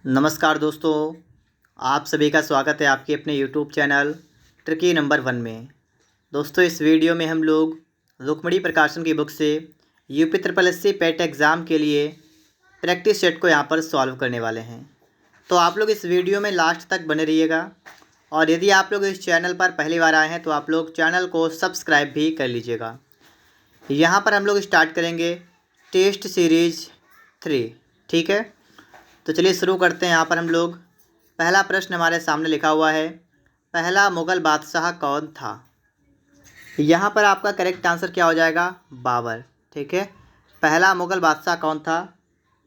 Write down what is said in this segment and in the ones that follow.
नमस्कार दोस्तों, आप सभी का स्वागत है आपके अपने यूट्यूब चैनल ट्रिकी नंबर 1 में। दोस्तों, इस वीडियो में हम लोग रुक्मणी प्रकाशन की बुक से यूपी ट्रिपल एससी पेट एग्ज़ाम के लिए प्रैक्टिस सेट को यहाँ पर सॉल्व करने वाले हैं। तो आप लोग इस वीडियो में लास्ट तक बने रहिएगा और यदि आप लोग इस चैनल पर पहली बार आए हैं तो आप लोग चैनल को सब्सक्राइब भी कर लीजिएगा। यहाँ पर हम लोग स्टार्ट करेंगे टेस्ट सीरीज़ 3। ठीक है, तो चलिए शुरू करते हैं। यहाँ पर हम लोग पहला प्रश्न हमारे सामने लिखा हुआ है, पहला मुग़ल बादशाह कौन था। यहाँ पर आपका करेक्ट आंसर क्या हो जाएगा, बाबर। ठीक है, पहला मुग़ल बादशाह कौन था,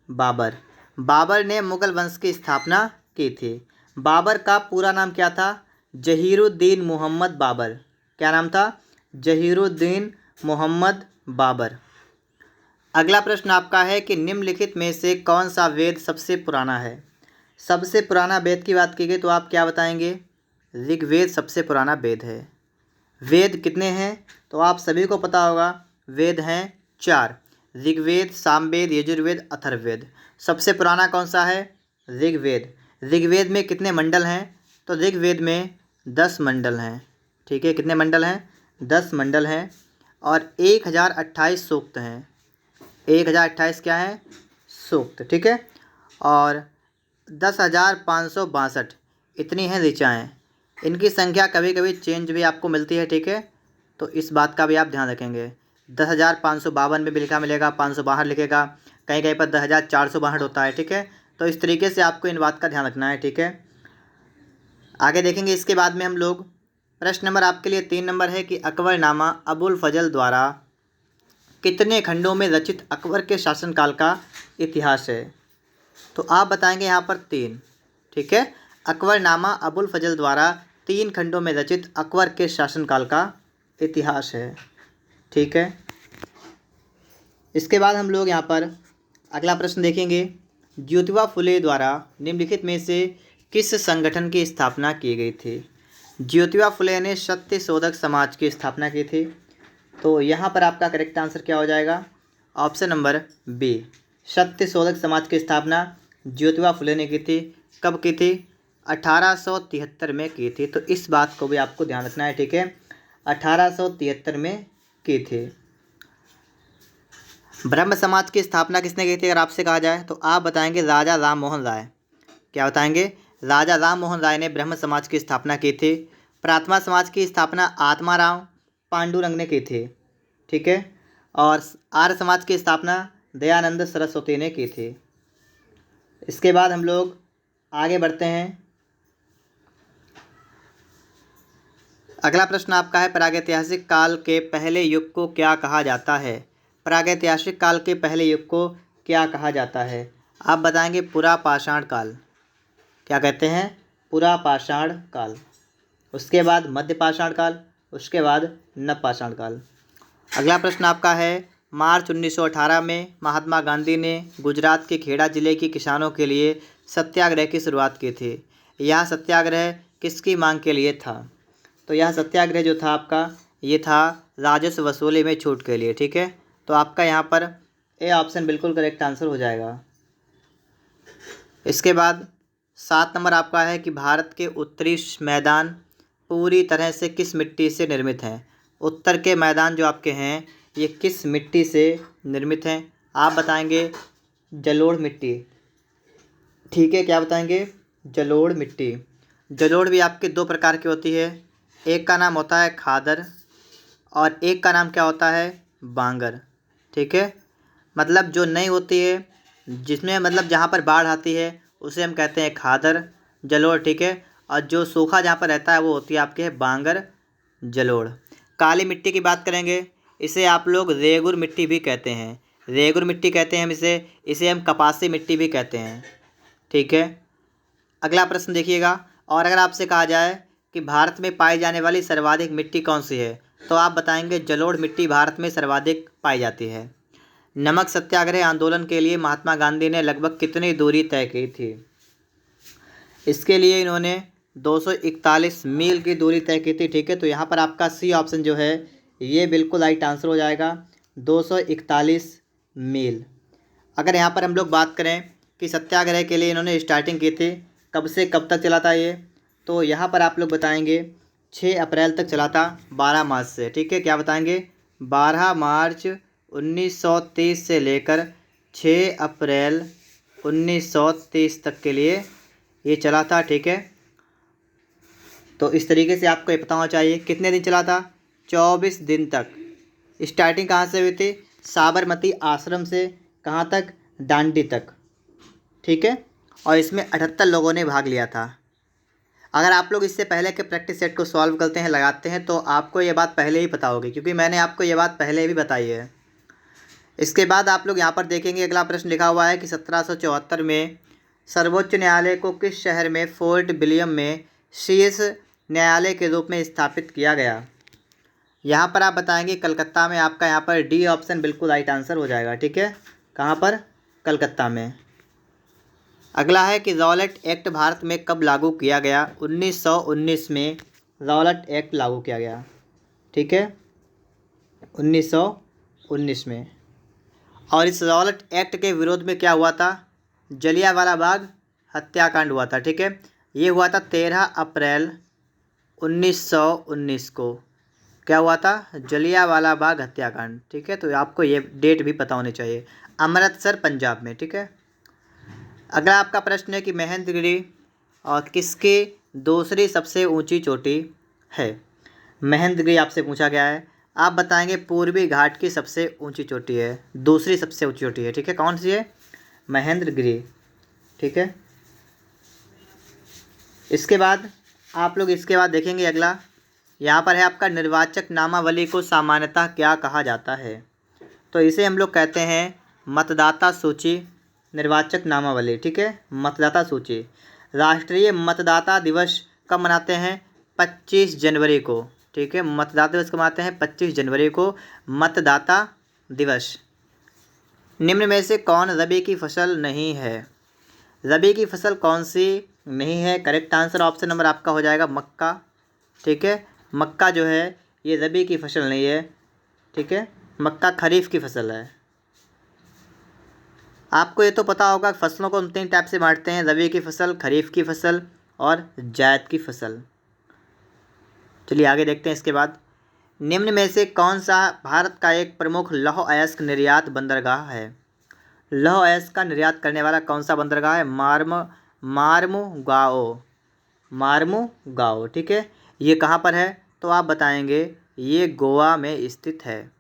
बाबर। बाबर ने मुग़ल वंश की स्थापना की थी। बाबर का पूरा नाम क्या था, जहीरुद्दीन मोहम्मद बाबर। क्या नाम था, जहीरुद्दीन मोहम्मद बाबर। अगला प्रश्न आपका है कि निम्नलिखित में से कौन सा वेद सबसे पुराना है। सबसे पुराना वेद की बात की गई तो आप क्या बताएंगे, ऋग्वेद सबसे पुराना वेद है। वेद कितने हैं तो आप सभी को पता होगा, वेद हैं 4, ऋग्वेद, सामवेद, यजुर्वेद, अथर्ववेद। सबसे पुराना कौन सा है, ऋग्वेद। ऋग्वेद में कितने मंडल हैं तो ऋग्वेद में 10 मंडल हैं। ठीक है, कितने मंडल हैं, 10 मंडल हैं और 1028 सूक्त हैं। 1028 क्या है, सूक्त। ठीक है, और 10,562 इतनी हैं ऋचाएँ। इनकी संख्या कभी कभी चेंज भी आपको मिलती है। ठीक है, तो इस बात का भी आप ध्यान रखेंगे। 10,552 में भी लिखा मिलेगा, 562 लिखेगा, कहीं कहीं पर 10,462 होता है। ठीक है, तो इस तरीके से आपको इन बात का ध्यान रखना है। ठीक है, आगे देखेंगे। इसके बाद में हम लोग प्रश्न नंबर आपके लिए 3 नंबर है कि अकबरनामा अबुल फजल द्वारा कितने खंडों में रचित अकबर के शासनकाल का इतिहास है। तो आप बताएंगे यहाँ पर 3। ठीक है, अकबरनामा अबुल फजल द्वारा 3 खंडों में रचित अकबर के शासनकाल का इतिहास है। ठीक है, इसके बाद हम लोग यहाँ पर अगला प्रश्न देखेंगे, ज्योतिबा फुले द्वारा निम्नलिखित में से किस संगठन की स्थापना की गई थी। ज्योतिबा फुले ने सत्य शोधक समाज की स्थापना की थी। तो यहाँ पर आपका करेक्ट आंसर क्या हो जाएगा, ऑप्शन नंबर बी, सत्य शोधक समाज की स्थापना ज्योतिबा फुले ने की थी। कब की थी, 1873 में की थी। तो इस बात को भी आपको ध्यान रखना है। ठीक है, 1873 में की थी। ब्रह्म समाज की स्थापना किसने की थी अगर आपसे कहा जाए तो आप बताएंगे राजा राम मोहन राय। क्या बताएंगे, राजा राम मोहन राय ने ब्रह्म समाज की स्थापना की थी। प्रार्थना समाज की स्थापना आत्माराम पांडुरंग ने की थी। ठीक है, और आर्य समाज की स्थापना दयानंद सरस्वती ने की थी। इसके बाद हम लोग आगे बढ़ते हैं। अगला प्रश्न आपका है, प्रागैतिहासिक काल के पहले युग को क्या कहा जाता है। प्रागैतिहासिक काल के पहले युग को क्या कहा जाता है। आप बताएंगे पुरा पाषाण काल। क्या कहते हैं, पुरा पाषाण काल। उसके बाद मध्य पाषाण काल, उसके बाद नव पाषाण काल। अगला प्रश्न आपका है, मार्च 1918 में महात्मा गांधी ने गुजरात के खेड़ा जिले के किसानों के लिए सत्याग्रह की शुरुआत की थी। यह सत्याग्रह किसकी मांग के लिए था। तो यह सत्याग्रह जो था आपका, ये था राजस्व वसूली में छूट के लिए। ठीक है, तो आपका यहाँ पर ए ऑप्शन बिल्कुल करेक्ट आंसर हो जाएगा। इसके बाद 7 नंबर आपका है कि भारत के उत्तरी मैदान पूरी तरह से किस मिट्टी से निर्मित हैं। उत्तर के मैदान जो आपके हैं ये किस मिट्टी से निर्मित हैं। आप बताएंगे जलोढ़ मिट्टी। ठीक है, क्या बताएंगे, जलोढ़ मिट्टी। जलोढ़ भी आपके 2 प्रकार की होती है, एक का नाम होता है खादर और एक का नाम क्या होता है, बांगर। ठीक है, मतलब जो नई होती है, जिसमें मतलब जहाँ पर बाढ़ आती है उसे हम कहते हैं खादर जलोढ़। ठीक है, और जो सूखा जहाँ पर रहता है वो होती है आपके बांगर जलोढ़। काली मिट्टी की बात करेंगे, इसे आप लोग रेगुर मिट्टी भी कहते हैं। रेगुर मिट्टी कहते हैं हम इसे हम कपासी मिट्टी भी कहते हैं। ठीक है, अगला प्रश्न देखिएगा, और अगर आपसे कहा जाए कि भारत में पाई जाने वाली सर्वाधिक मिट्टी कौन सी है तो आप बताएंगे जलोढ़ मिट्टी भारत में सर्वाधिक पाई जाती है। नमक सत्याग्रह आंदोलन के लिए महात्मा गांधी ने लगभग कितनी दूरी तय की थी। इसके लिए इन्होंने 241 मील की दूरी तय की थी। ठीक है, तो यहाँ पर आपका सी ऑप्शन जो है ये बिल्कुल राइट आंसर हो जाएगा, 241 मील। अगर यहाँ पर हम लोग बात करें कि सत्याग्रह के लिए इन्होंने स्टार्टिंग की थी, कब से कब तक चला था ये, तो यहाँ पर आप लोग बताएंगे 6 अप्रैल तक चला था 12 मार्च से। ठीक है, क्या बताएंगे? 12 मार्च 1930 से लेकर 6 अप्रैल 1930 तक के लिए ये चला था। ठीक है, तो इस तरीके से आपको ये पता होना चाहिए कितने दिन चला था। 24 दिन तक। स्टार्टिंग कहाँ से हुई थी? साबरमती आश्रम से कहाँ तक? दांडी तक। ठीक है, और इसमें 78 लोगों ने भाग लिया था। अगर आप लोग इससे पहले के प्रैक्टिस सेट को सॉल्व करते हैं, लगाते हैं, तो आपको ये बात पहले ही पता होगी, क्योंकि मैंने आपको ये बात पहले भी बताई है। इसके बाद आप लोग यहाँ पर देखेंगे, अगला प्रश्न लिखा हुआ है कि 1774 में सर्वोच्च न्यायालय को किस शहर में फोर्ट विलियम में शीर्ष न्यायालय के रूप में स्थापित किया गया? यहाँ पर आप बताएंगे कलकत्ता में। आपका यहाँ पर डी ऑप्शन बिल्कुल राइट आंसर हो जाएगा। ठीक है, कहाँ पर? कलकत्ता में। अगला है कि रॉलेट एक्ट भारत में कब लागू किया गया? 1919 में रॉलेट एक्ट लागू किया गया। ठीक है, 1919 में। और इस रॉलेट एक्ट के विरोध में क्या हुआ था? जलियांवाला बाग हत्याकांड हुआ था। ठीक है, ये हुआ था 13 अप्रैल 1919 को। क्या हुआ था? जलियांवाला बाग हत्याकांड। ठीक है, तो आपको ये डेट भी पता होनी चाहिए। अमृतसर, पंजाब में। ठीक है, अगला आपका प्रश्न है कि महेंद्रगिरी और किसकी दूसरी सबसे ऊंची चोटी है? महेंद्रगिरी आपसे पूछा गया है। आप बताएंगे पूर्वी घाट की सबसे ऊंची चोटी है, दूसरी सबसे ऊंची चोटी है। ठीक है, कौन सी है? महेंद्रगिरी। ठीक है, इसके बाद आप लोग इसके बाद देखेंगे अगला, यहाँ पर है आपका निर्वाचक नामावली को सामान्यतः क्या कहा जाता है? तो इसे हम लोग कहते हैं मतदाता सूची, निर्वाचक नामावली। ठीक है, मतदाता सूची। राष्ट्रीय मतदाता दिवस कब मनाते हैं? 25 जनवरी को। ठीक है, मतदाता दिवस कब मनाते हैं? 25 जनवरी को मतदाता दिवस। निम्न में से कौन रबी की फसल नहीं है? रबी की फसल कौन सी नहीं है? करेक्ट आंसर ऑप्शन नंबर आपका हो जाएगा मक्का। ठीक है, मक्का जो है ये रबी की फसल नहीं है। ठीक है, मक्का खरीफ की फसल है। आपको ये तो पता होगा फसलों को हम 3 टाइप से बांटते हैं, रबी की फसल, खरीफ की फसल और जायद की फसल। चलिए आगे देखते हैं। इसके बाद निम्न में से कौन सा भारत का एक प्रमुख लौह अयस्क निर्यात बंदरगाह है? लौह अयस्क का निर्यात करने वाला कौन सा बंदरगाह है? मार्मुगाओ। मार्मुगाओ। ठीक है, ये कहाँ पर है? तो आप बताएंगे ये गोवा में स्थित है।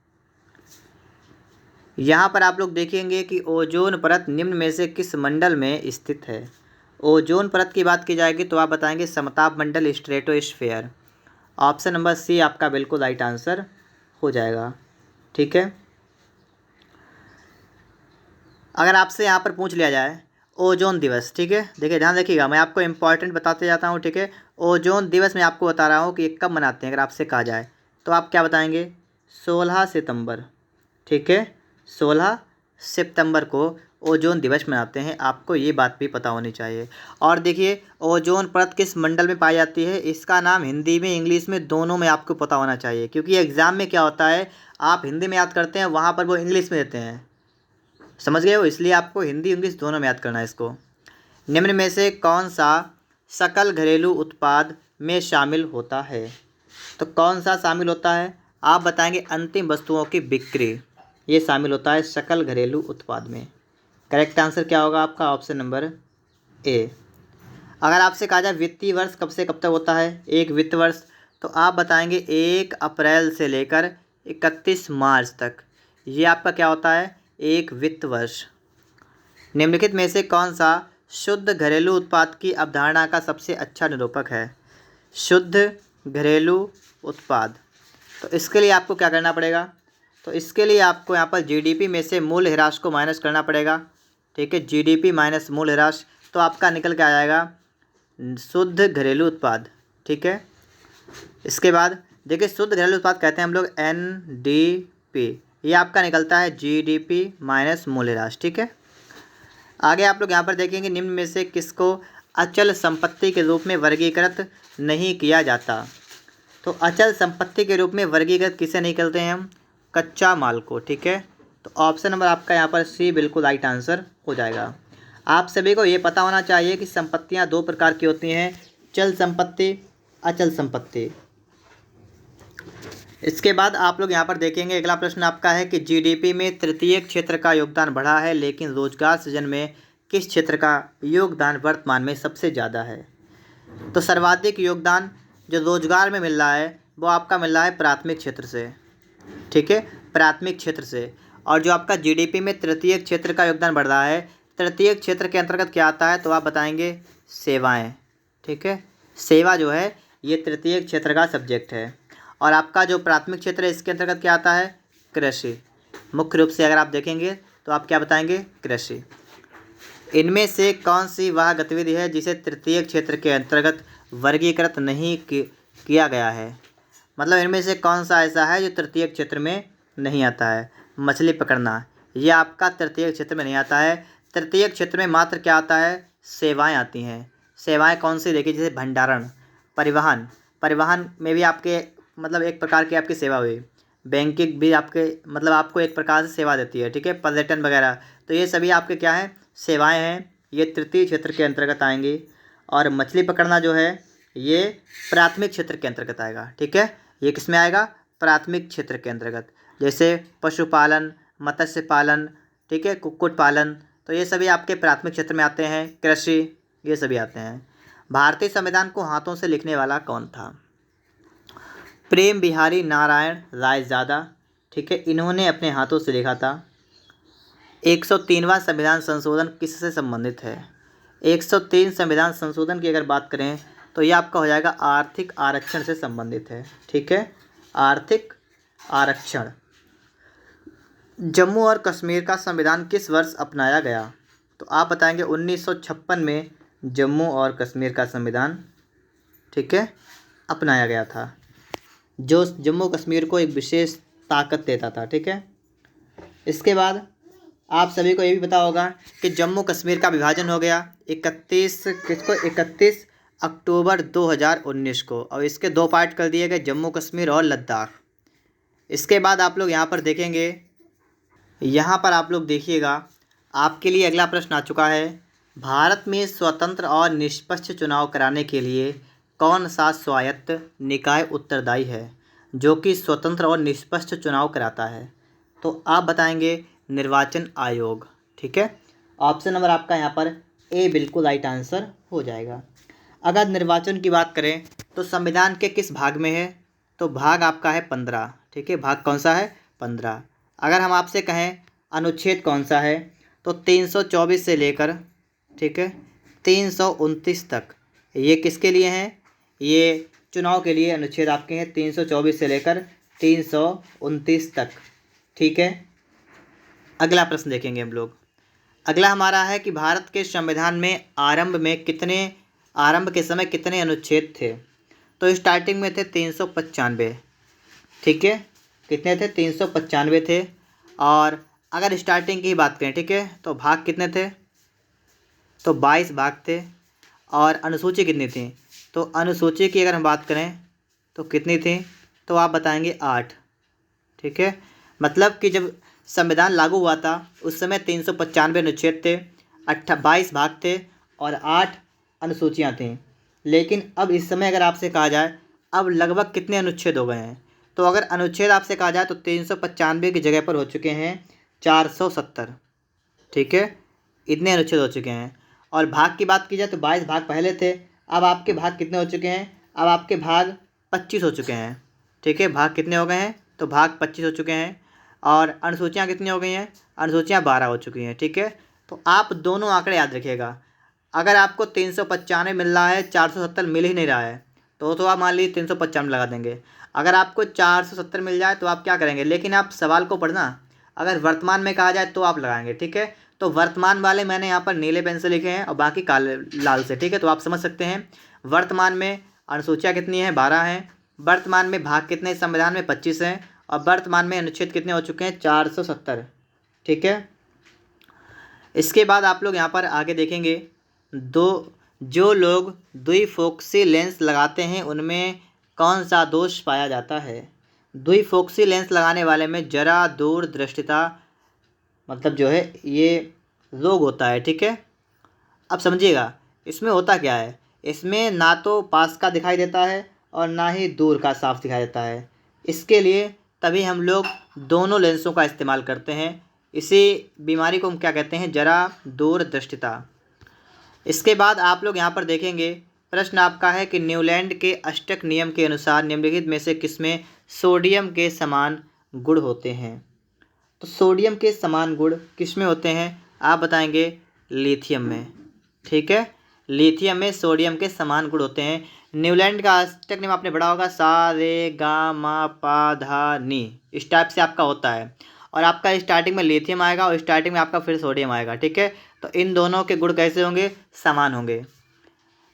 यहाँ पर आप लोग देखेंगे कि ओजोन परत निम्न में से किस मंडल में स्थित है? ओजोन परत की बात की जाएगी तो आप बताएंगे समताप मंडल, स्ट्रेटोस्फेयर। ऑप्शन नंबर सी आपका बिल्कुल राइट आंसर हो जाएगा। ठीक है, अगर आपसे यहाँ पर पूछ लिया जाए ओजोन दिवस, ठीक है, देखिए ध्यान रखिएगा, मैं आपको इम्पॉर्टेंट बताते जाता हूँ। ठीक है, ओजोन दिवस मैं आपको बता रहा हूँ कि ये कब मनाते हैं। अगर आपसे कहा जाए तो आप क्या बताएंगे? 16 सितंबर। ठीक है, 16 सितंबर को ओजोन दिवस मनाते हैं। आपको ये बात भी पता होनी चाहिए। और देखिए ओजोन परत किस मंडल में पाई जाती है? इसका नाम हिंदी में, इंग्लिश में, दोनों में आपको पता होना चाहिए, क्योंकि एग्ज़ाम में क्या होता है आप हिंदी में याद करते हैं, वहाँ पर वो इंग्लिश में देते हैं। समझ गए हो? इसलिए आपको हिंदी इंग्लिश दोनों में याद करना है इसको। निम्न में से कौन सा सकल घरेलू उत्पाद में शामिल होता है? तो कौन सा शामिल होता है? आप बताएंगे अंतिम वस्तुओं की बिक्री, ये शामिल होता है सकल घरेलू उत्पाद में। करेक्ट आंसर क्या होगा आपका? ऑप्शन नंबर ए। अगर आपसे कहा जाए वित्तीय वर्ष कब से कब तक होता है, एक वित्त वर्ष, तो आप बताएंगे 1 अप्रैल से लेकर 31 मार्च तक, ये आपका क्या होता है? एक वित्त वर्ष। निम्नलिखित में से कौन सा शुद्ध घरेलू उत्पाद की अवधारणा का सबसे अच्छा निरूपक है? शुद्ध घरेलू उत्पाद, तो इसके लिए आपको क्या करना पड़ेगा? तो इसके लिए आपको यहाँ पर जीडीपी में से मूल्य ह्रास को माइनस करना पड़ेगा। ठीक है, जीडीपी माइनस मूल्य ह्रास, तो आपका निकल के आ जाएगा शुद्ध घरेलू उत्पाद। ठीक है, इसके बाद देखिए शुद्ध घरेलू उत्पाद कहते हैं हम लोग एनडीपी, ये आपका निकलता है जीडीपी माइनस मूल्य ह्रास। ठीक है, आगे आप लोग यहाँ पर देखेंगे निम्न में से किसको अचल संपत्ति के रूप में वर्गीकृत नहीं किया जाता? तो अचल संपत्ति के रूप में वर्गीकृत किसे नहीं करते हैं हम? कच्चा माल को। ठीक है, तो ऑप्शन नंबर आपका यहाँ पर सी बिल्कुल राइट आंसर हो जाएगा। आप सभी को ये पता होना चाहिए कि संपत्तियां दो प्रकार की होती हैं, चल संपत्ति, अचल संपत्ति। इसके बाद आप लोग यहाँ पर देखेंगे, अगला प्रश्न आपका है कि जीडीपी में तृतीय क्षेत्र का योगदान बढ़ा है, लेकिन रोजगार सृजन में किस क्षेत्र का योगदान वर्तमान में सबसे ज़्यादा है? तो सर्वाधिक योगदान जो रोजगार में मिल रहा है वो आपका मिल रहा है प्राथमिक क्षेत्र से, ठीक है, प्राथमिक क्षेत्र से। और जो आपका जीडीपी में तृतीय क्षेत्र का योगदान बढ़ रहा है, तृतीय क्षेत्र के अंतर्गत क्या आता है? तो आप बताएंगे सेवाएं, ठीक है, सेवा जो है ये तृतीय क्षेत्र का सब्जेक्ट है। और आपका जो प्राथमिक क्षेत्र है इसके अंतर्गत क्या आता है? कृषि। मुख्य रूप से अगर आप देखेंगे तो आप क्या बताएंगे? कृषि। इनमें से कौन सी वह गतिविधि है जिसे तृतीय क्षेत्र के अंतर्गत वर्गीकृत नहीं किया गया है? मतलब इनमें से कौन सा ऐसा है जो तृतीय क्षेत्र में नहीं आता है? मछली पकड़ना, ये आपका तृतीय क्षेत्र में नहीं आता है। तृतीय क्षेत्र में मात्र क्या आता है? सेवाएं आती हैं। सेवाएं कौन सी? देखिए, जैसे भंडारण, परिवहन, परिवहन में भी आपके मतलब एक प्रकार की आपकी सेवा हुई। बैंकिंग भी आपके मतलब आपको एक प्रकार से सेवा देती है, ठीक है, पर्यटन वगैरह। तो ये सभी आपके क्या हैं? सेवाएं हैं, ये तृतीय क्षेत्र के अंतर्गत आएंगी। और मछली पकड़ना जो है ये प्राथमिक क्षेत्र के अंतर्गत आएगा, ठीक है, ये किस में आएगा? प्राथमिक क्षेत्र के अंतर्गत। जैसे पशुपालन, मत्स्य पालन, ठीक है, कुक्कुट पालन, तो ये सभी आपके प्राथमिक क्षेत्र में आते हैं। कृषि, ये सभी आते हैं। भारतीय संविधान को हाथों से लिखने वाला कौन था? प्रेम बिहारी नारायण रायजादा, ठीक है, इन्होंने अपने हाथों से लिखा था। 103वां संविधान संशोधन किससे संबंधित है? 103 संविधान संशोधन की अगर बात करें तो ये आपका हो जाएगा आर्थिक आरक्षण से संबंधित है, ठीक है, आर्थिक आरक्षण। जम्मू और कश्मीर का संविधान किस वर्ष अपनाया गया? तो आप बताएंगे 1956 में जम्मू और कश्मीर का संविधान, ठीक है, अपनाया गया था, जो जम्मू कश्मीर को एक विशेष ताकत देता था, ठीक है। इसके बाद आप सभी को ये भी पता होगा कि जम्मू कश्मीर का विभाजन हो गया 31 अक्टूबर 2019 को, और इसके दो पार्ट कर दिए गए, जम्मू कश्मीर और लद्दाख। इसके बाद आप लोग यहाँ पर देखेंगे, यहाँ पर आप लोग देखिएगा, आपके लिए अगला प्रश्न आ चुका है। भारत में स्वतंत्र और निष्पक्ष चुनाव कराने के लिए कौन सा स्वायत्त निकाय उत्तरदायी है जो कि स्वतंत्र और निष्पक्ष चुनाव कराता है? तो आप बताएंगे निर्वाचन आयोग, ठीक है। ऑप्शन नंबर आपका यहाँ पर ए बिल्कुल राइट आंसर हो जाएगा। अगर निर्वाचन की बात करें तो संविधान के किस भाग में है? तो भाग आपका है 15, ठीक है, भाग कौन सा है? 15। अगर हम आपसे कहें अनुच्छेद कौन सा है, तो 324 से लेकर, ठीक है, 329 तक, ये किसके लिए हैं? ये चुनाव के लिए अनुच्छेद आपके हैं, 324 से लेकर 329 तक, ठीक है। अगला प्रश्न देखेंगे हम लोग। अगला हमारा है कि भारत के संविधान में आरंभ के समय कितने अनुच्छेद थे? तो स्टार्टिंग में थे 395, ठीक है, कितने थे? 395 थे। और अगर स्टार्टिंग की बात करें, ठीक है, तो भाग कितने थे? तो 22 भाग थे। और अनुसूची कितनी थी? तो अनुसूची की अगर हम बात करें तो कितनी थी? तो आप बताएंगे 8, ठीक है। मतलब कि जब संविधान लागू हुआ था उस समय 395 अनुच्छेद थे, 22 भाग थे और 8 अनुसूचियाँ थीं। लेकिन अब इस समय अगर आपसे कहा जाए अब लगभग कितने अनुच्छेद हो गए हैं? तो अगर अनुच्छेद आपसे कहा जाए तो 395 की जगह पर हो चुके हैं 470, ठीक है, इतने अनुच्छेद हो चुके हैं। और भाग की बात की जाए तो 22 भाग पहले थे, अब आपके भाग कितने हो चुके हैं? अब आपके भाग 25 हो चुके हैं, ठीक है, भाग कितने हो गए हैं? तो भाग 25 हो चुके हैं। और अनुसूचियाँ कितनी हो गई हैं? अनुसूचियाँ 12 हो चुकी हैं, ठीक है। तो आप दोनों आंकड़े याद रखिएगा। अगर आपको 395 मिल रहा है, 470 मिल ही नहीं रहा है, तो आप मान लीजिए 395 लगा देंगे। अगर आपको 470 मिल जाए तो आप क्या करेंगे? लेकिन आप सवाल को पढ़ना, अगर वर्तमान में कहा जाए तो आप लगाएंगे, ठीक है। तो वर्तमान वाले मैंने यहाँ पर नीले पेन से लिखे हैं और बाकी काले लाल से, ठीक है। तो आप समझ सकते हैं वर्तमान में अनुसूचियाँ कितनी हैं? 12 हैं। वर्तमान में भाग कितने संविधान में? 25 हैं। और वर्तमान में अनुच्छेद कितने हो चुके हैं? 470, ठीक है। इसके बाद आप लोग यहाँ पर आगे देखेंगे, जो लोग द्विफोक्सी लेंस लगाते हैं उनमें कौन सा दोष पाया जाता है? द्विफोक्सी लेंस लगाने वाले में जरा दूरदृष्टिता मतलब जो है ये रोग होता है, ठीक है, अब समझिएगा इसमें होता क्या है, इसमें ना तो पास का दिखाई देता है और ना ही दूर का साफ दिखाई देता है। इसके लिए तभी हम लोग दोनों लेंसों का इस्तेमाल करते हैं। इसी बीमारी को हम क्या कहते हैं, जरा दूरदृष्टिता। इसके बाद आप लोग यहाँ पर देखेंगे, प्रश्न आपका है कि न्यूलैंड के अष्टक नियम के अनुसार निम्नलिखित में से किसमें सोडियम के समान गुण होते हैं। तो सोडियम के समान गुण किसमें होते हैं, आप बताएंगे लिथियम में। ठीक है, लिथियम में सोडियम के समान गुण होते हैं। न्यूलैंड का अष्टक नियम आपने पढ़ा होगा, सा रे गा मा पा धा नी, इस टाइप से आपका होता है। और आपका स्टार्टिंग में लिथियम आएगा और स्टार्टिंग में आपका फिर सोडियम आएगा। ठीक है, तो इन दोनों के गुण कैसे होंगे, समान होंगे।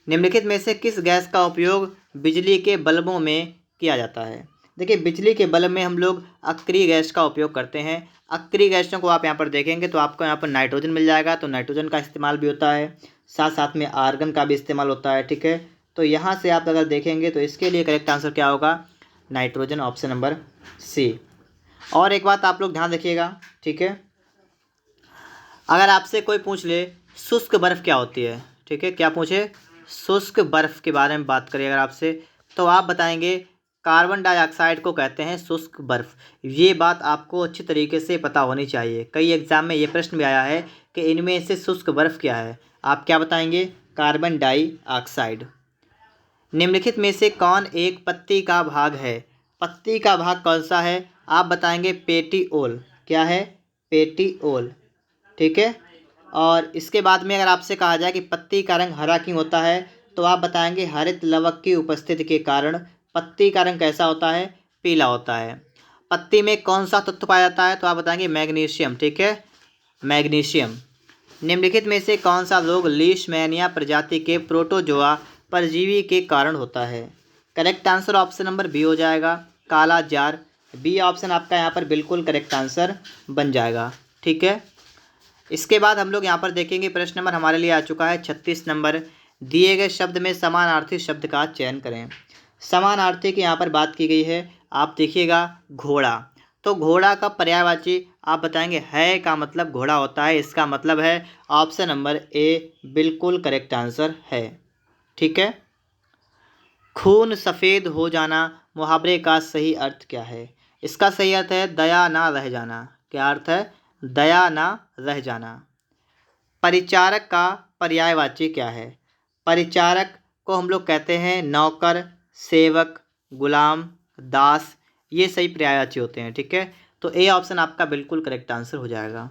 निम्नलिखित में से किस गैस का उपयोग बिजली के बल्बों में किया जाता है। देखिए बिजली के बल्ब में हम लोग अक्रिय गैस का उपयोग करते हैं। अक्रिय गैसों को आप यहाँ पर देखेंगे तो आपको यहाँ पर नाइट्रोजन मिल जाएगा, तो नाइट्रोजन का इस्तेमाल भी होता है, साथ साथ में आर्गन का भी इस्तेमाल होता है। ठीक है, तो यहाँ से आप अगर देखेंगे तो इसके लिए करेक्ट आंसर क्या होगा, नाइट्रोजन, ऑप्शन नंबर सी। और एक बात आप लोग ध्यान रखिएगा, ठीक है, अगर आपसे कोई पूछ ले शुष्क बर्फ़ क्या होती है, ठीक है, क्या पूछे, शुष्क बर्फ़ के बारे में बात करिए अगर आपसे, तो आप बताएंगे कार्बन डाइऑक्साइड को कहते हैं शुष्क बर्फ़। ये बात आपको अच्छी तरीके से पता होनी चाहिए। कई एग्जाम में ये प्रश्न भी आया है कि इनमें से शुष्क बर्फ़ क्या है, आप क्या बताएंगे, कार्बन डाइऑक्साइड। निम्नलिखित में से कौन एक पत्ती का भाग है, पत्ती का भाग कौन सा है, आप बताएंगे पेटियोल। क्या है, पेटियोल। ठीक है, और इसके बाद में अगर आपसे कहा जाए कि पत्ती का रंग हरा क्यों होता है, तो आप बताएंगे हरित लवक की उपस्थिति के कारण पत्ती का रंग कैसा होता है, पीला होता है। पत्ती में कौन सा तत्व पाया जाता है, तो आप बताएंगे मैग्नीशियम। ठीक है, मैग्नीशियम। निम्नलिखित में से कौन सा रोग लीशमैनिया प्रजाति के प्रोटोजोआ परजीवी के कारण होता है। Correct answer option number B हो जाएगा, काला जार। बी ऑप्शन आपका यहाँ पर बिल्कुल करेक्ट आंसर बन जाएगा। ठीक है, इसके बाद हम लोग यहाँ पर देखेंगे, प्रश्न नंबर हमारे लिए आ चुका है 36 नंबर। दिए गए शब्द में समानार्थी शब्द का चयन करें। समानार्थी की यहाँ पर बात की गई है, आप देखिएगा घोड़ा, तो घोड़ा का पर्यायवाची आप बताएंगे है का मतलब घोड़ा होता है, इसका मतलब है ऑप्शन नंबर ए बिल्कुल करेक्ट आंसर है। ठीक है, खून सफ़ेद हो जाना मुहावरे का सही अर्थ क्या है, इसका सही अर्थ है दया ना रह जाना। क्या अर्थ है, दया ना रह जाना। परिचारक का पर्यायवाची क्या है, परिचारक को हम लोग कहते हैं नौकर, सेवक, गुलाम, दास, ये सही पर्यायवाची होते हैं। ठीक है, तो ए ऑप्शन आपका बिल्कुल करेक्ट आंसर हो जाएगा।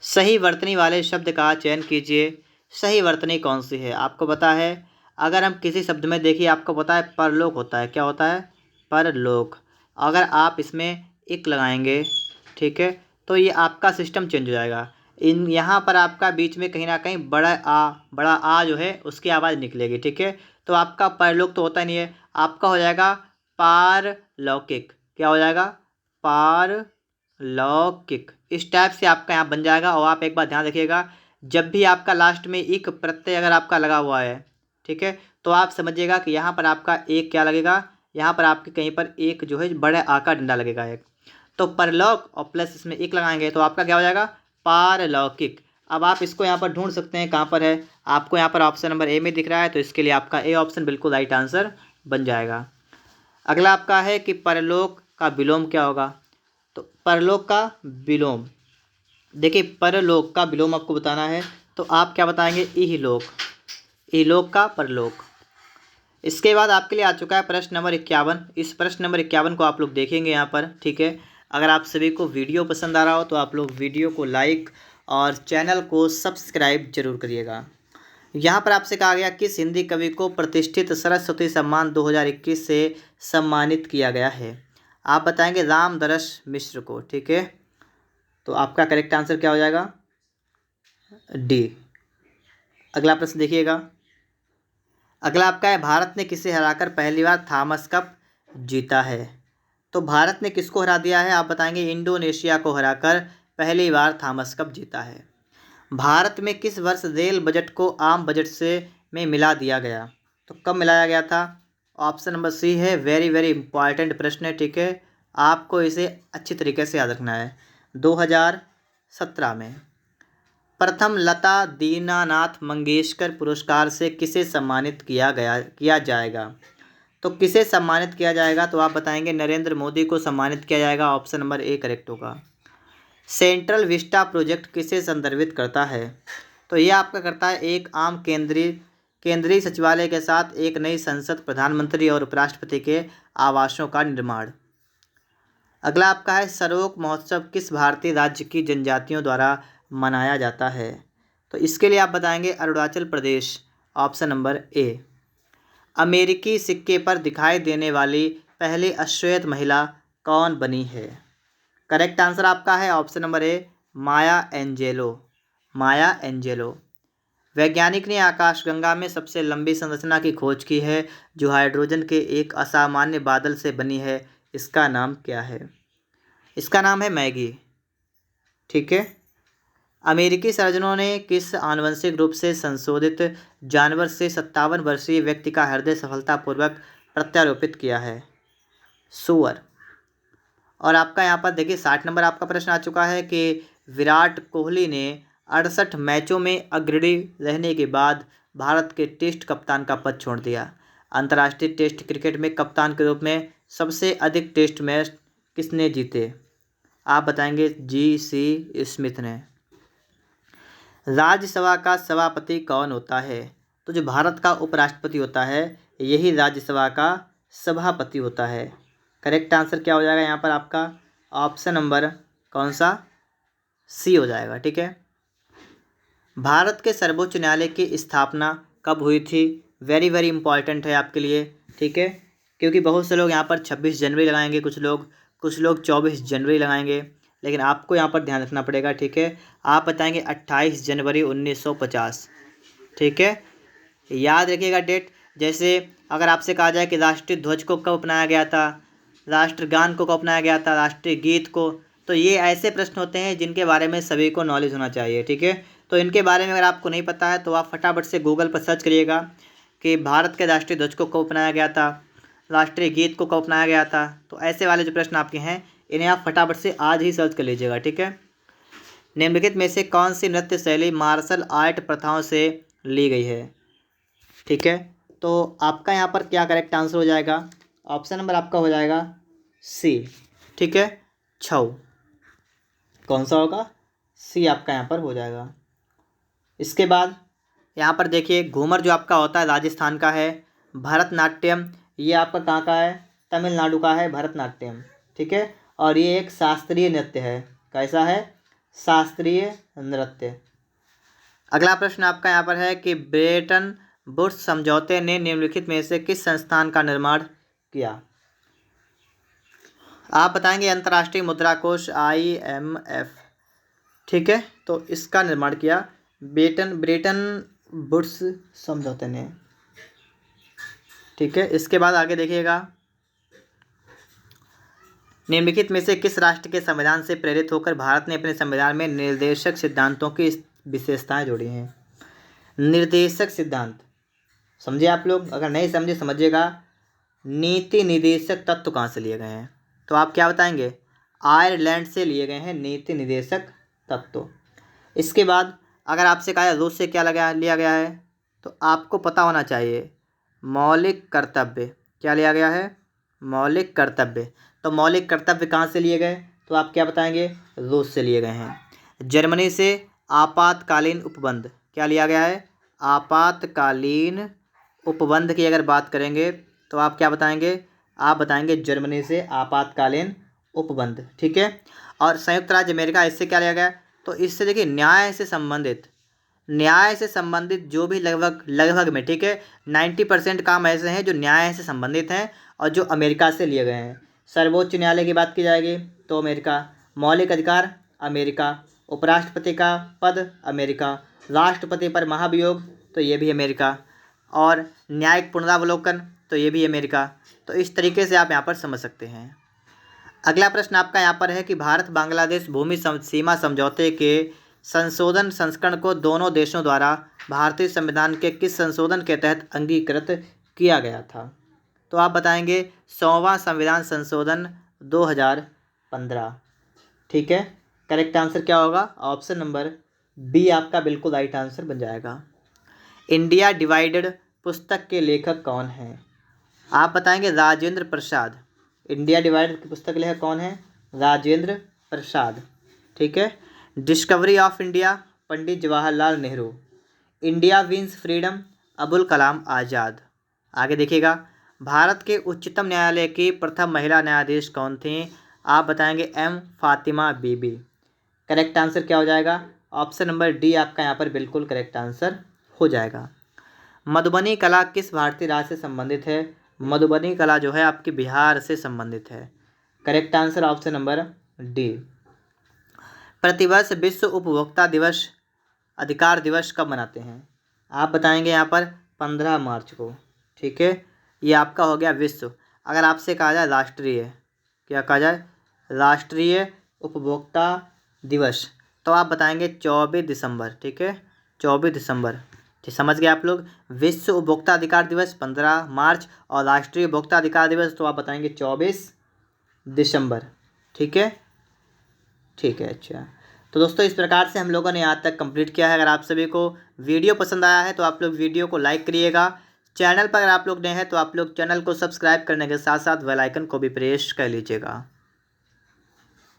सही वर्तनी वाले शब्द का चयन कीजिए। सही वर्तनी कौन सी है, आपको पता है, अगर हम किसी शब्द में देखिए आपको पता है परलोक होता है, क्या होता है, परलोक। अगर आप इसमें इक लगाएंगे, ठीक है, तो ये आपका सिस्टम चेंज हो जाएगा। इन यहाँ पर आपका बीच में कहीं ना कहीं बड़ा आ जो है उसकी आवाज़ निकलेगी। ठीक है, तो आपका परलोक तो होता नहीं है, आपका हो जाएगा पारलौकिक। क्या हो जाएगा, पारलौकिक। इस टाइप से आपका यहाँ बन जाएगा। और आप एक बात ध्यान रखिएगा, जब भी आपका लास्ट में एक प्रत्यय अगर आपका लगा हुआ है, ठीक है, तो आप समझिएगा कि यहाँ पर आपका एक क्या लगेगा, यहाँ पर आपके कहीं पर एक जो है बड़े आकार डंडा लगेगा एक, तो परलौक और प्लस इसमें एक लगाएंगे तो आपका क्या हो जाएगा, पारलौकिक। अब आप इसको यहाँ पर ढूंढ सकते हैं कहाँ पर है, आपको यहाँ पर ऑप्शन नंबर ए में दिख रहा है, तो इसके लिए आपका ए ऑप्शन बिल्कुल राइट आंसर बन जाएगा। अगला आपका है कि परलोक का विलोम क्या होगा, तो परलोक का विलोम, देखिए परलोक का विलोम आपको बताना है, तो आप क्या बताएंगे, इहलोक, इहलोक का परलोक। इसके बाद आपके लिए आ चुका है प्रश्न नंबर 51। इस प्रश्न नंबर 51 को आप लोग देखेंगे यहाँ पर। ठीक है, अगर आप सभी को वीडियो पसंद आ रहा हो तो आप लोग वीडियो को लाइक और चैनल को सब्सक्राइब जरूर करिएगा। यहाँ पर आपसे कहा गया किस हिंदी कवि को प्रतिष्ठित सरस्वती सम्मान 2021 से सम्मानित किया गया है, आप बताएंगे रामदरस मिश्र को। ठीक है, तो आपका करेक्ट आंसर क्या हो जाएगा, डी। अगला प्रश्न देखिएगा, अगला आपका है भारत ने किसे हराकर पहली बार थॉमस कप जीता है, तो भारत ने किसको हरा दिया है, आप बताएंगे इंडोनेशिया को हराकर पहली बार थॉमस कप जीता है। भारत में किस वर्ष रेल बजट को आम बजट से में मिला दिया गया, तो कब मिलाया गया था, ऑप्शन नंबर सी है, वेरी वेरी इंपॉर्टेंट प्रश्न है। ठीक है, आपको इसे अच्छी तरीके से याद रखना है, 2017 में। प्रथम लता दीनानाथ मंगेशकर पुरस्कार से किसे सम्मानित किया जाएगा? तो किसे सम्मानित किया जाएगा? तो आप बताएंगे नरेंद्र मोदी को सम्मानित किया जाएगा। ऑप्शन नंबर ए करेक्ट होगा। सेंट्रल विस्टा प्रोजेक्ट किसे संदर्भित करता है? तो ये आपका करता है एक आम केंद्रीय सचिवालय के साथ एक नई संसद, प्रधानमंत्री और उपराष्ट्रपति के आवासों का निर्माण। अगला आपका है सरोक महोत्सव किस भारतीय राज्य की जनजातियों द्वारा मनाया जाता है? तो इसके लिए आप बताएंगे Arunachal Pradesh. Option number A. अमेरिकी सिक्के पर दिखाई देने वाली पहली अश्वेत महिला कौन बनी है? करेक्ट आंसर आपका है ऑप्शन नंबर ए, माया एंजेलो। माया एंजेलो। वैज्ञानिक ने आकाशगंगा में सबसे लंबी संरचना की खोज की है जो हाइड्रोजन के एक असामान्य बादल से बनी है। इसका नाम क्या है? इसका नाम है मैगी। ठीक है। अमेरिकी सर्जनों ने किस आनुवंशिक रूप से संशोधित जानवर से 57 वर्षीय व्यक्ति का हृदय सफलतापूर्वक प्रत्यारोपित किया है? सूअर। और आपका यहाँ पर देखिए 60 नंबर आपका प्रश्न आ चुका है कि विराट कोहली ने 68 मैचों में अग्रणी रहने के बाद भारत के टेस्ट कप्तान का पद छोड़ दिया। अंतर्राष्ट्रीय टेस्ट क्रिकेट में कप्तान के रूप में सबसे अधिक टेस्ट मैच किसने जीते? आप बताएंगे जी.सी. स्मिथ ने। राज्यसभा का सभापति कौन होता है? तो जो भारत का उपराष्ट्रपति होता है यही राज्यसभा का सभापति होता है। करेक्ट आंसर क्या हो जाएगा यहाँ पर आपका? ऑप्शन नंबर कौन सा? सी हो जाएगा। ठीक है। भारत के सर्वोच्च न्यायालय की स्थापना कब हुई थी? वेरी वेरी इंपॉर्टेंट है आपके लिए। ठीक है, क्योंकि बहुत से लोग यहाँ पर 26 जनवरी लगाएंगे, कुछ लोग 24 जनवरी लगाएंगे, लेकिन आपको यहाँ पर ध्यान रखना पड़ेगा। ठीक है, आप बताएंगे 28 जनवरी 1950। ठीक है, याद रखिएगा डेट। जैसे अगर आपसे कहा जाए कि राष्ट्रीय ध्वज को कब अपनाया गया था, राष्ट्रगान को कब अपनाया गया था, राष्ट्रीय गीत को, तो ये ऐसे प्रश्न होते हैं जिनके बारे में सभी को नॉलेज होना चाहिए। ठीक है, तो इनके बारे में अगर आपको नहीं पता है तो आप फटाफट से गूगल पर सर्च करिएगा कि भारत के राष्ट्रीय ध्वज को कब अपनाया गया था, राष्ट्रीय गीत को कब अपनाया गया था। तो ऐसे वाले जो प्रश्न आपके हैं इन्हें आप फटाफट से आज ही सर्च कर लीजिएगा। ठीक है, निम्नलिखित में से कौन सी नृत्य शैली मार्शल आर्ट प्रथाओं से ली गई है? ठीक है, तो आपका यहाँ पर क्या करेक्ट आंसर हो जाएगा? ऑप्शन नंबर आपका हो जाएगा सी। ठीक है, छऊ। कौन सा होगा? सी आपका यहाँ पर हो जाएगा। इसके बाद यहाँ पर देखिए घूमर जो आपका होता है राजस्थान का है। भरतनाट्यम ये आपका कहाँ का है? तमिलनाडु का है भरतनाट्यम। ठीक है, और ये एक शास्त्रीय नृत्य है। कैसा है? शास्त्रीय नृत्य। अगला प्रश्न आपका यहाँ पर है कि ब्रेटन वुड्स समझौते ने निम्नलिखित में से किस संस्थान का निर्माण किया? आप बताएंगे अंतर्राष्ट्रीय मुद्रा कोष IMF। ठीक है, तो इसका निर्माण किया ब्रेटन वुड्स समझौते ने। ठीक है, इसके बाद आगे देखिएगा निम्नलिखित में से किस राष्ट्र के संविधान से प्रेरित होकर भारत ने अपने संविधान में निर्देशक सिद्धांतों की विशेषताएं जोड़ी हैं? निर्देशक सिद्धांत समझे आप लोग? अगर नहीं समझे समझिएगा। नीति निर्देशक तत्व कहाँ से लिए गए हैं? तो आप क्या बताएंगे? आयरलैंड से लिए गए हैं नीति निर्देशक तत्व। इसके बाद अगर आपसे कहा रूस से क्या लिया गया है तो आपको पता होना चाहिए मौलिक कर्तव्य। क्या लिया गया है? मौलिक कर्तव्य। तो मौलिक कर्तव्य कहाँ से लिए गए? तो आप क्या बताएंगे? रूस से लिए गए हैं। जर्मनी से आपातकालीन उपबंध क्या लिया गया है? आपातकालीन उपबंध की अगर बात करेंगे तो आप क्या बताएंगे? आप बताएंगे जर्मनी से आपातकालीन उपबंध। ठीक है, और संयुक्त राज्य अमेरिका इससे क्या लिया गया? तो इससे देखिए न्याय से संबंधित जो भी लगभग में, ठीक है, 90% काम ऐसे हैं जो न्याय से संबंधित हैं और जो अमेरिका से लिए गए हैं। सर्वोच्च न्यायालय की बात की जाएगी तो अमेरिका, मौलिक अधिकार अमेरिका, उपराष्ट्रपति का पद अमेरिका, राष्ट्रपति पर महाभियोग तो ये भी अमेरिका, और न्यायिक पुनरावलोकन तो ये भी अमेरिका। तो इस तरीके से आप यहाँ पर समझ सकते हैं। अगला प्रश्न आपका यहाँ पर है कि भारत बांग्लादेश भूमि सीमा समझौते के संशोधन संस्करण को दोनों देशों द्वारा भारतीय संविधान के किस संशोधन के तहत अंगीकृत किया गया था? तो आप बताएंगे 100वां संविधान संशोधन 2015। ठीक है, करेक्ट आंसर क्या होगा? ऑप्शन नंबर बी आपका बिल्कुल राइट आंसर बन जाएगा। इंडिया डिवाइडेड पुस्तक के लेखक कौन हैं? आप बताएंगे राजेंद्र प्रसाद। इंडिया डिवाइडेड की पुस्तक के लेखक कौन है? राजेंद्र प्रसाद। ठीक है। Discovery of India, Pandit Jawaharlal Nehru. India wins freedom, Abul Kalam Azad. आगे देखिएगा, भारत के उच्चतम न्यायालय की प्रथम महिला न्यायाधीश कौन थी? आप बताएंगे एम फातिमा बीबी। करेक्ट आंसर क्या हो जाएगा? ऑप्शन नंबर डी आपका यहाँ पर बिल्कुल करेक्ट आंसर हो जाएगा। मधुबनी कला किस भारतीय राज्य से संबंधित है? मधुबनी कला जो है आपकी बिहार से संबंधित है। Correct answer option number D. प्रतिवर्ष विश्व उपभोक्ता दिवस, अधिकार दिवस कब मनाते हैं? आप बताएंगे यहाँ पर 15 मार्च को। ठीक है, ये आपका हो गया विश्व। अगर आपसे कहा जाए राष्ट्रीय, क्या कहा जाए, राष्ट्रीय उपभोक्ता दिवस, तो आप बताएंगे 24 दिसंबर। ठीक है, 24 दिसंबर। ठीक, समझ गए आप लोग। विश्व उपभोक्ता अधिकार दिवस 15 मार्च और राष्ट्रीय उपभोक्ता अधिकार दिवस तो आप बताएंगे 24 दिसंबर। ठीक है, ठीक है। अच्छा, तो दोस्तों इस प्रकार से हम लोगों ने यहाँ तक कंप्लीट किया है। अगर आप सभी को वीडियो पसंद आया है तो आप लोग वीडियो को लाइक करिएगा। चैनल पर अगर आप लोग नए हैं तो आप लोग चैनल को सब्सक्राइब करने के साथ साथ बेल आइकन को भी प्रेस कर लीजिएगा।